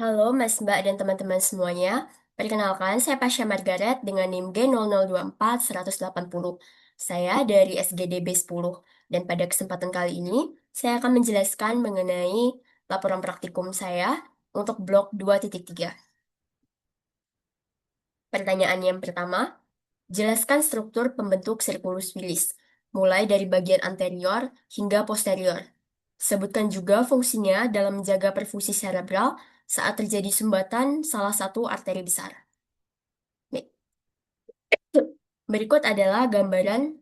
Halo Mas Mbak dan teman-teman semuanya. Perkenalkan, saya Pasha Margaret dengan NIM G0024-180. Saya dari SGDB 10. Dan pada kesempatan kali ini, saya akan menjelaskan mengenai laporan praktikum saya untuk blok 2.3. Pertanyaan yang pertama, jelaskan struktur pembentuk sirkulus Willis, mulai dari bagian anterior hingga posterior. Sebutkan juga fungsinya dalam menjaga perfusi serebral saat terjadi sumbatan salah satu arteri besar. Nih, Berikut adalah gambaran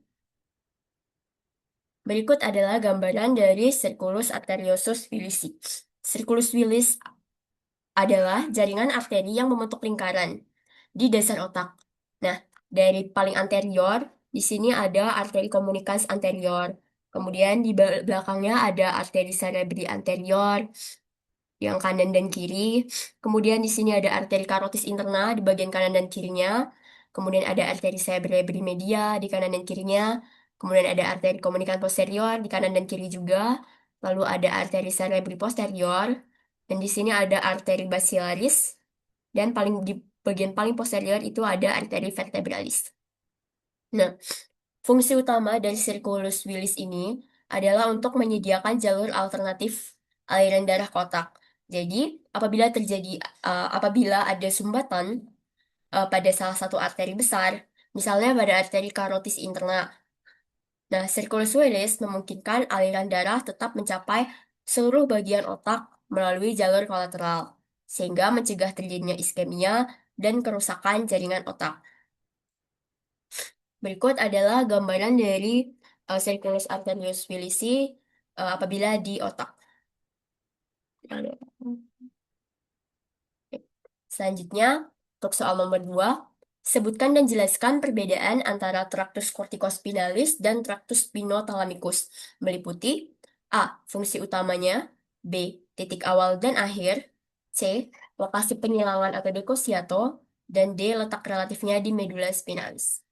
berikut adalah gambaran dari Circulus arteriosus Willisi. Circulus Willis adalah jaringan arteri yang membentuk lingkaran di dasar otak. Nah, dari paling anterior, di sini ada arteri komunikans anterior. Kemudian di belakangnya ada arteri cerebri anterior, yang kanan dan kiri. Kemudian di sini ada arteri karotis interna di bagian kanan dan kirinya. Kemudian ada arteri cerebri media di kanan dan kirinya. Kemudian ada arteri komunikan posterior di kanan dan kiri juga. Lalu ada arteri cerebri posterior. Dan di sini ada arteri basilaris. Dan di bagian paling posterior itu ada arteri vertebralis. Nah, fungsi utama dari Circulus Willis ini adalah untuk menyediakan jalur alternatif aliran darah ke otak. Jadi, apabila ada sumbatan pada salah satu arteri besar, misalnya pada arteri karotis interna. Nah, Circulus Willis memungkinkan aliran darah tetap mencapai seluruh bagian otak melalui jalur kolateral, sehingga mencegah terjadinya iskemia dan kerusakan jaringan otak. Berikut adalah gambaran dari Circulus arterius Willisi apabila di otak. Selanjutnya, untuk soal nomor 2, sebutkan dan jelaskan perbedaan antara tractus corticospinalis dan tractus spinothalamicus, meliputi A. Fungsi utamanya, B. Titik awal dan akhir, C. Lokasi penyilangan atau decussiato, dan D. Letak relatifnya di medula spinalis.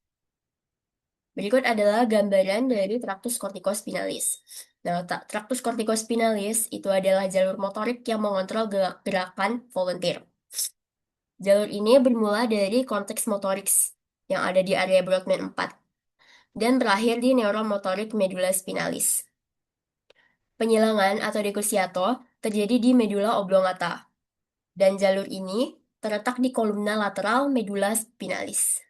Berikut adalah gambaran dari tractus corticospinalis. Nah, tractus corticospinalis itu adalah jalur motorik yang mengontrol gerakan volunteer. Jalur ini bermula dari konteks motoriks yang ada di area Brodmann 4 dan berakhir di neuron motorik medula spinalis. Penyilangan atau decussiato terjadi di medula oblongata dan jalur ini terletak di kolumna lateral medula spinalis.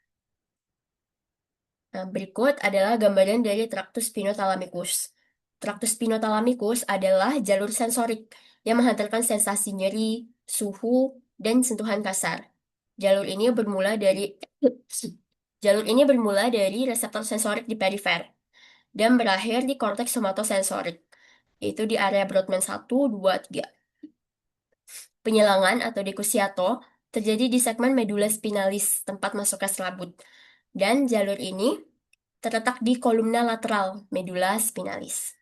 Nah, berikut adalah gambaran dari tractus spinothalamicus. Tractus spinothalamicus adalah jalur sensorik yang menghantarkan sensasi nyeri, suhu, dan sentuhan kasar. Jalur ini bermula dari Jalur ini bermula dari reseptor sensorik di perifer dan berakhir di korteks somatosensorik, yaitu di area Brodmann 1, 2, 3. Penyilangan atau decussiato terjadi di segmen medula spinalis, tempat masuknya selaput. Dan jalur ini terletak di kolumna lateral medula spinalis.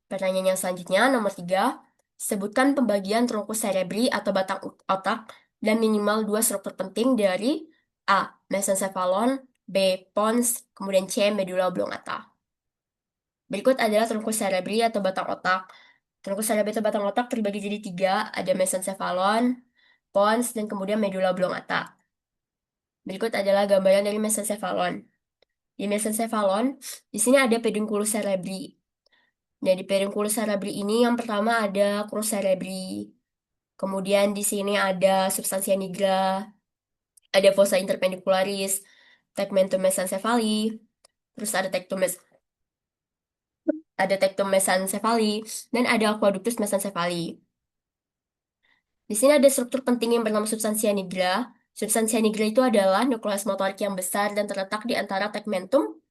Pertanyaan yang selanjutnya, nomor 3. Sebutkan pembagian trunkus cerebri atau batang otak dan minimal 2 struktur penting dari A. Mesencephalon, B. Pons, kemudian C. Medula oblongata. Berikut adalah trunkus cerebri atau batang otak. Trunkus cerebri atau batang otak terbagi jadi 3, ada mesencephalon, pons, dan kemudian medula oblongata. Berikut adalah gambaran dari mesencephalon. Di mesencephalon, di sini ada pedunculus cerebri. Nah, di pedunculus cerebri ini yang pertama ada crus cerebri. Kemudian di sini ada substantia nigra, ada fossa interpendicularis, tegmentum mesencephaly, terus ada tectum mesencephaly, dan ada aqueductus mesencephaly. Di sini ada struktur penting yang bernama substantia nigra. Substansia nigra itu adalah nukleus motorik yang besar dan terletak di antara tegmentum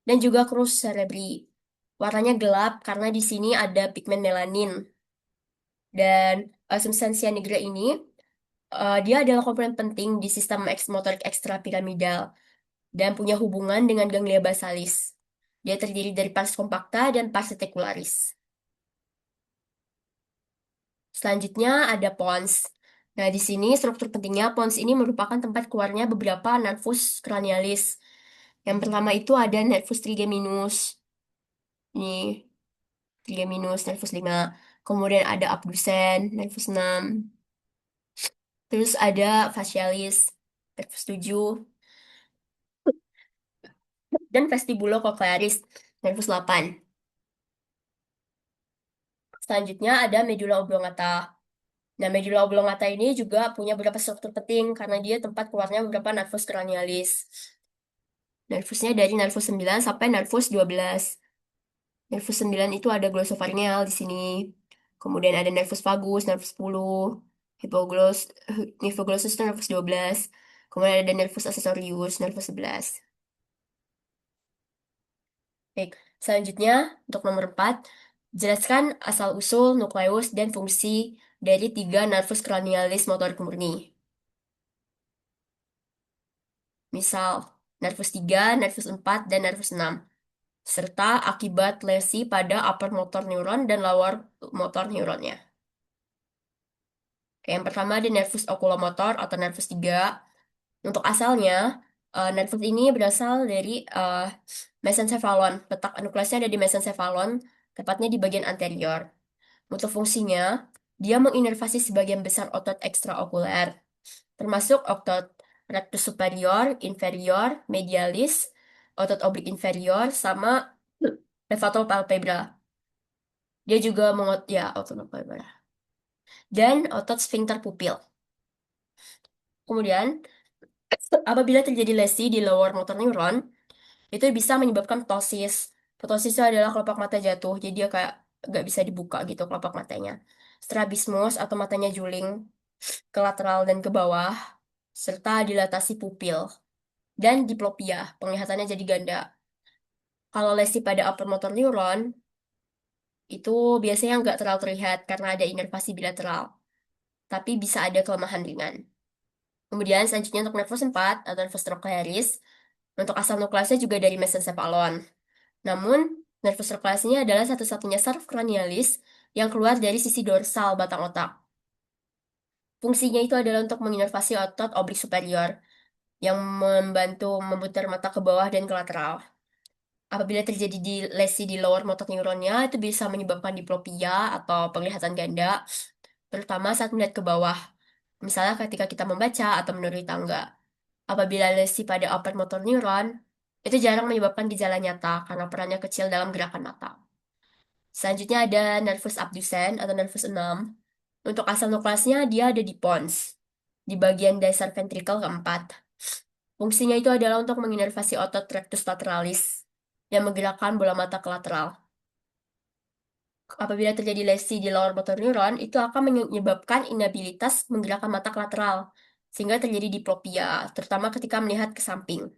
dan juga crus cerebri. Warnanya gelap karena di sini ada pigmen melanin. Dan substansia nigra ini dia adalah komponen penting di sistem motorik ekstrapiramidal dan punya hubungan dengan ganglia basalis. Dia terdiri dari pars compacta dan pars reticularis. Selanjutnya ada pons. Nah, di sini struktur pentingnya pons ini merupakan tempat keluarnya beberapa nervus cranialis. Yang pertama itu ada nervus trigeminus. Ini trigeminus nervus 5. Kemudian ada abdusen, nervus 6. Terus ada facialis, nervus 7. Dan vestibulocochlearis, nervus 8. Selanjutnya ada medulla oblongata. Nah, medulla oblongata ini juga punya beberapa struktur penting karena dia tempat keluarnya beberapa nervus cranialis. Nervusnya dari nervus 9 sampai nervus 12. Nervus 9 itu ada glosopharyngeal di sini. Kemudian ada nervus vagus, nervus 10. Hypogloss, hypoglossus itu nervus 12. Kemudian ada nervus accessorius, nervus 11. Baik, selanjutnya untuk nomor 4, jelaskan asal-usul, nukleus, dan fungsi dari tiga nervus cranialis motorik murni. Misal, nervus 3, nervus 4, dan nervus 6. Serta akibat lesi pada upper motor neuron dan lower motor neuronnya. Oke, yang pertama ada nervus oculomotor atau nervus 3. Untuk asalnya, nervus ini berasal dari mesencephalon. Letak nukleusnya ada di mesencephalon, tepatnya di bagian anterior. Untuk fungsinya, dia menginervasi sebagian besar otot ekstraokuler, termasuk otot rectus superior, inferior, medialis, otot oblik inferior, sama levatopalpebra. Dia juga ya, otot palpebra. Dan otot sphincter pupil. Kemudian, apabila terjadi lesi di lower motor neuron, itu bisa menyebabkan ptosis. Ptosis itu adalah kelopak mata jatuh, jadi dia kayak nggak bisa dibuka gitu kelopak matanya. Strabismus atau matanya juling ke lateral dan ke bawah, serta dilatasi pupil. Dan diplopia, penglihatannya jadi ganda. Kalau lesi pada upper motor neuron, itu biasanya nggak terlalu terlihat karena ada inervasi bilateral, tapi bisa ada kelemahan ringan. Kemudian selanjutnya untuk nervus 4 atau nervus trochlearis, untuk asal nukleusnya juga dari mesencephalon. Namun, nervus trochlearis ini adalah satu-satunya saraf cranialis yang keluar dari sisi dorsal batang otak. Fungsinya itu adalah untuk menginervasi otot oblik superior yang membantu memutar mata ke bawah dan ke lateral. Apabila terjadi di lesi di lower motor neuronnya, itu bisa menyebabkan diplopia atau penglihatan ganda, terutama saat melihat ke bawah, misalnya ketika kita membaca atau menuruni tangga. Apabila lesi pada upper motor neuron, itu jarang menyebabkan gejala nyata karena perannya kecil dalam gerakan mata. Selanjutnya ada nervus abducens atau nervus 6. Untuk asal nukleusnya, dia ada di pons, di bagian dasar ventrikel keempat. Fungsinya itu adalah untuk menginervasi otot rectus lateralis yang menggerakkan bola mata ke lateral. Apabila terjadi lesi di lower motor neuron, itu akan menyebabkan inabilitas menggerakkan mata ke lateral, sehingga terjadi diplopia, terutama ketika melihat ke samping.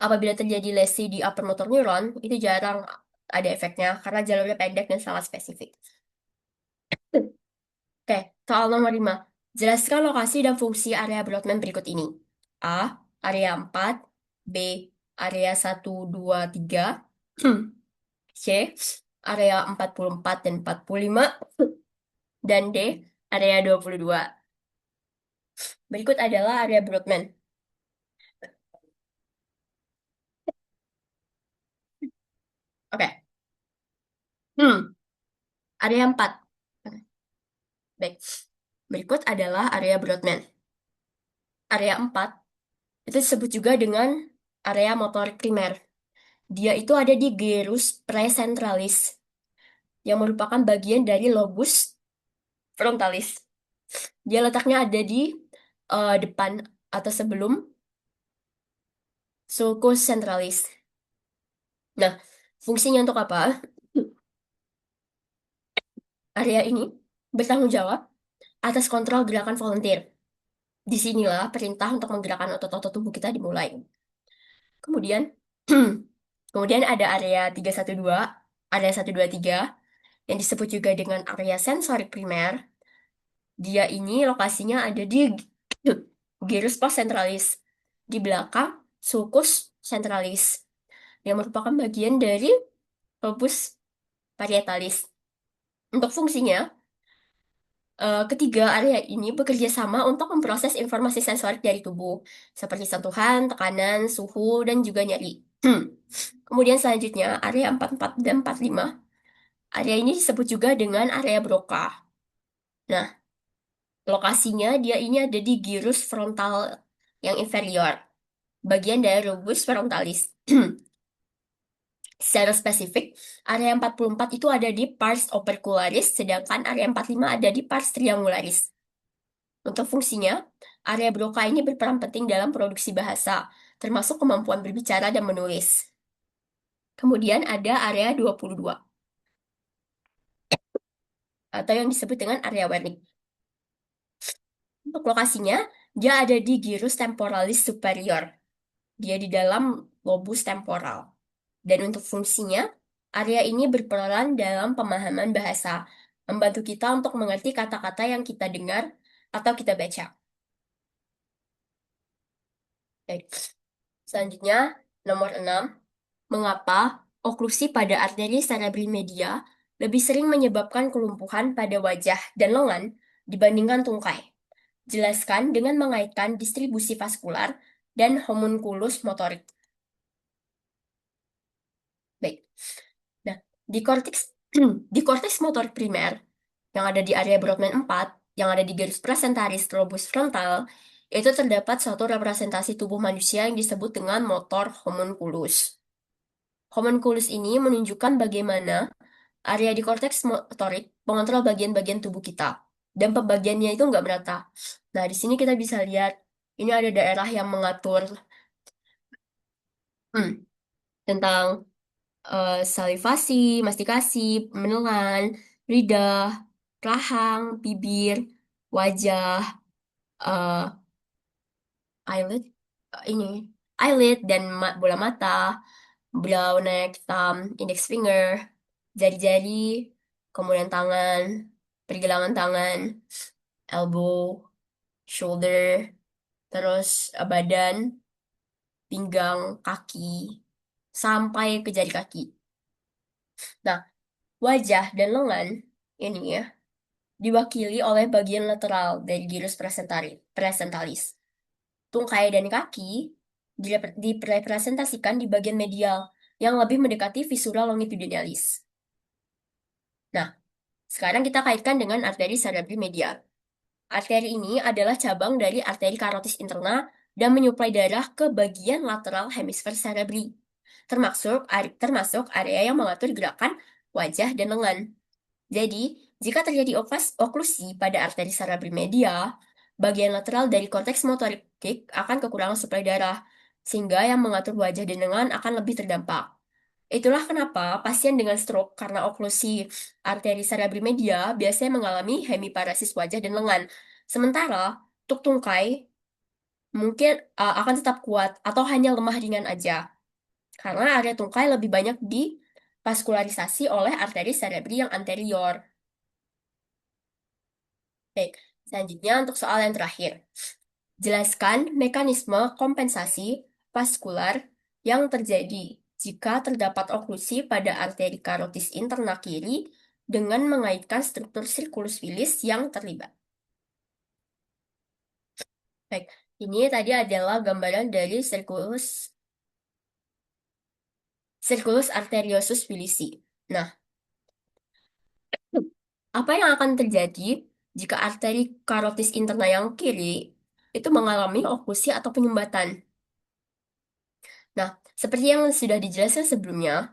Apabila terjadi lesi di upper motor neuron, itu jarang ada efeknya karena jalurnya pendek dan sangat spesifik. Oke, soal nomor 5. Jelaskan lokasi dan fungsi area Brodmann berikut ini. A. Area 4. B. Area 1, 2, 3. C. Area 44 dan 45. Dan D. Area 22. Berikut adalah area Brodmann. Oke. Area 4. Oke, baik. Berikut adalah area Brodmann. Area 4 itu disebut juga dengan area motorik primer. Dia itu ada di gyrus praecentralis, yang merupakan bagian dari lobus frontalis. Dia letaknya ada di depan atau sebelum sulcus centralis. Nah, fungsinya untuk apa? Area ini bertanggung jawab atas kontrol gerakan volunteer. Disinilah perintah untuk menggerakkan otot-otot tubuh kita dimulai. Kemudian, kemudian ada area 312, area 123, yang disebut juga dengan area sensorik primer. Dia ini lokasinya ada di gyrus postcentralis, di belakang sulcus centralis, yang merupakan bagian dari lobus parietalis. Untuk fungsinya, ketiga area ini bekerja sama untuk memproses informasi sensorik dari tubuh, seperti sentuhan, tekanan, suhu, dan juga nyeri. Kemudian selanjutnya, area 44 dan 45 Area ini disebut juga dengan area Broca. Nah, lokasinya dia ini ada di gyrus frontal yang inferior, bagian dari lobus frontalis. Secara spesifik, area 44 itu ada di pars opercularis, sedangkan area 45 ada di pars triangularis. Untuk fungsinya, area Broca ini berperan penting dalam produksi bahasa, termasuk kemampuan berbicara dan menulis. Kemudian ada area 22, atau yang disebut dengan area Wernicke. Untuk lokasinya, dia ada di gyrus temporalis superior. Dia di dalam lobus temporal. Dan untuk fungsinya, area ini berperan dalam pemahaman bahasa, membantu kita untuk mengerti kata-kata yang kita dengar atau kita baca. Baik. Selanjutnya, nomor 6. Mengapa oklusi pada arteri cerebri media lebih sering menyebabkan kelumpuhan pada wajah dan lengan dibandingkan tungkai? Jelaskan dengan mengaitkan distribusi vaskular dan homunculus motorik. Baik. Nah, di korteks di korteks motorik primer yang ada di area Brodmann 4, yang ada di garis presentaris lobus frontal, itu terdapat suatu representasi tubuh manusia yang disebut dengan motor homunculus. Homunculus ini menunjukkan bagaimana area di korteks motorik mengontrol bagian-bagian tubuh kita. Dan pembagiannya itu nggak merata. Nah, di sini kita bisa lihat, ini ada daerah yang mengatur hmm, tentang salivasi, mastikasi, menelan, lidah, rahang, bibir, wajah, eh, eyelid, ini, eyelid dan bola mata, brow, neck, thumb, index finger, jari-jari, kemudian tangan, pergelangan tangan, elbow, shoulder, terus badan, pinggang, kaki, sampai ke jari kaki. Nah, wajah dan lengan ini ya diwakili oleh bagian lateral dari gyrus presentalis. Tungkai dan kaki direpresentasikan di bagian medial yang lebih mendekati visura longitudinalis. Nah, sekarang kita kaitkan dengan arteri cerebri medial. Arteri ini adalah cabang dari arteri karotis interna dan menyuplai darah ke bagian lateral hemisfer cerebri, termasuk area yang mengatur gerakan wajah dan lengan. Jadi, jika terjadi oklusi pada arteri cerebri media, bagian lateral dari korteks motorik akan kekurangan suplai darah, sehingga yang mengatur wajah dan lengan akan lebih terdampak. Itulah kenapa pasien dengan stroke karena oklusi arteri cerebri media biasanya mengalami hemiparesis wajah dan lengan. Sementara untuk tungkai mungkin akan tetap kuat atau hanya lemah ringan aja, karena area tungkai lebih banyak divaskularisasi oleh arteri cerebri yang anterior. Baik, selanjutnya untuk soal yang terakhir. Jelaskan mekanisme kompensasi vaskular yang terjadi jika terdapat oklusi pada arteri karotis interna kiri dengan mengaitkan struktur sirkulus wilis yang terlibat. Baik, ini tadi adalah gambaran dari sirkulus arteriosus wilisi. Nah, apa yang akan terjadi jika arteri karotis interna yang kiri itu mengalami oklusi atau penyumbatan? Nah, seperti yang sudah dijelaskan sebelumnya,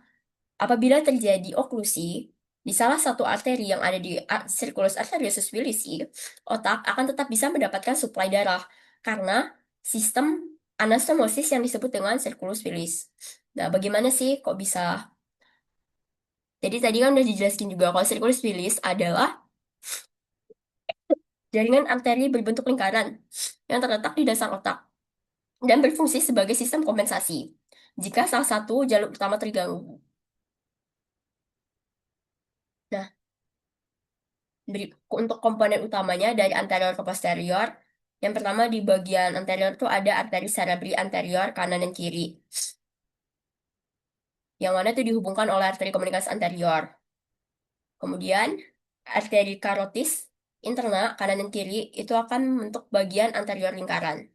apabila terjadi oklusi di salah satu arteri yang ada di sirkulus arteriosus wilisi, otak akan tetap bisa mendapatkan suplai darah karena sistem anastomosis yang disebut dengan sirkulus wilis. Nah, bagaimana sih kok bisa? Jadi tadi kan udah dijelaskan juga kalau sirkulus wilis adalah jaringan arteri berbentuk lingkaran yang terletak di dasar otak dan berfungsi sebagai sistem kompensasi jika salah satu jalur utama terganggu. Nah, untuk komponen utamanya dari anterior ke posterior, yang pertama di bagian anterior itu ada arteri cerebri anterior kanan dan kiri, yang mana itu dihubungkan oleh arteri komunikasi anterior. Kemudian arteri karotis interna kanan dan kiri itu akan membentuk bagian anterior lingkaran.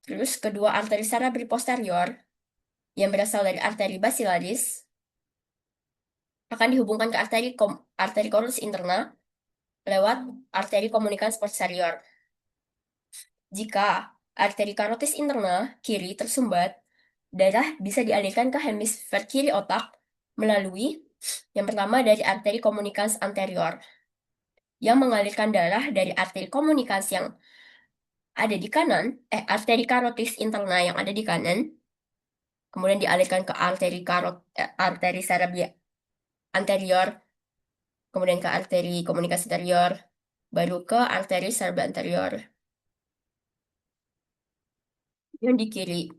Terus kedua arteri cerebri posterior yang berasal dari arteri basilaris akan dihubungkan ke arteri korotis interna lewat arteri komunikans posterior. Jika arteri karotis interna kiri tersumbat, darah bisa dialirkan ke hemisfer kiri otak melalui yang pertama dari arteri komunikans anterior yang mengalirkan darah dari arteri komunikans yang ada di kanan, arteri karotis interna yang ada di kanan, kemudian dialirkan ke arteri cerebri anterior, kemudian ke arteri komunikasi anterior, baru ke arteri cerebri anterior yang di kiri.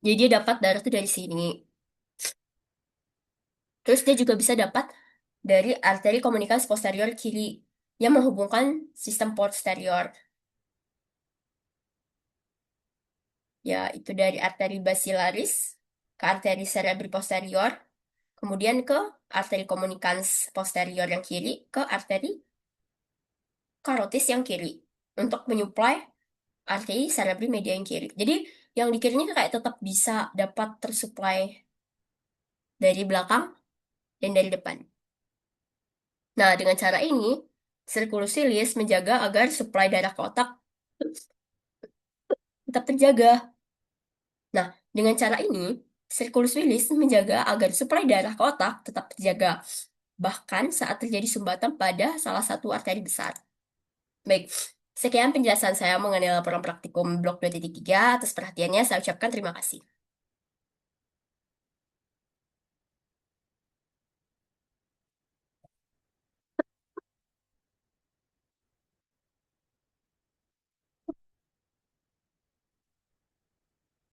Jadi dia dapat darah itu dari sini. Terus dia juga bisa dapat dari arteri komunikasi posterior kiri yang menghubungkan sistem posterior. Ya, itu dari arteri basilaris ke arteri cerebri posterior, kemudian ke arteri komunikans posterior yang kiri, ke arteri karotis yang kiri untuk menyuplai arteri cerebri media yang kiri. Jadi yang di kirinya kayak tetap bisa dapat tersuplai dari belakang dan dari depan. Nah, dengan cara ini, sirkulus silis menjaga agar suplai darah ke otak tetap terjaga. Nah, dengan cara ini, sirkulus wilis menjaga agar suplai darah ke otak tetap terjaga, bahkan saat terjadi sumbatan pada salah satu arteri besar. Baik, sekian penjelasan saya mengenai laporan praktikum blok 2.3. Atas perhatiannya, saya ucapkan terima kasih.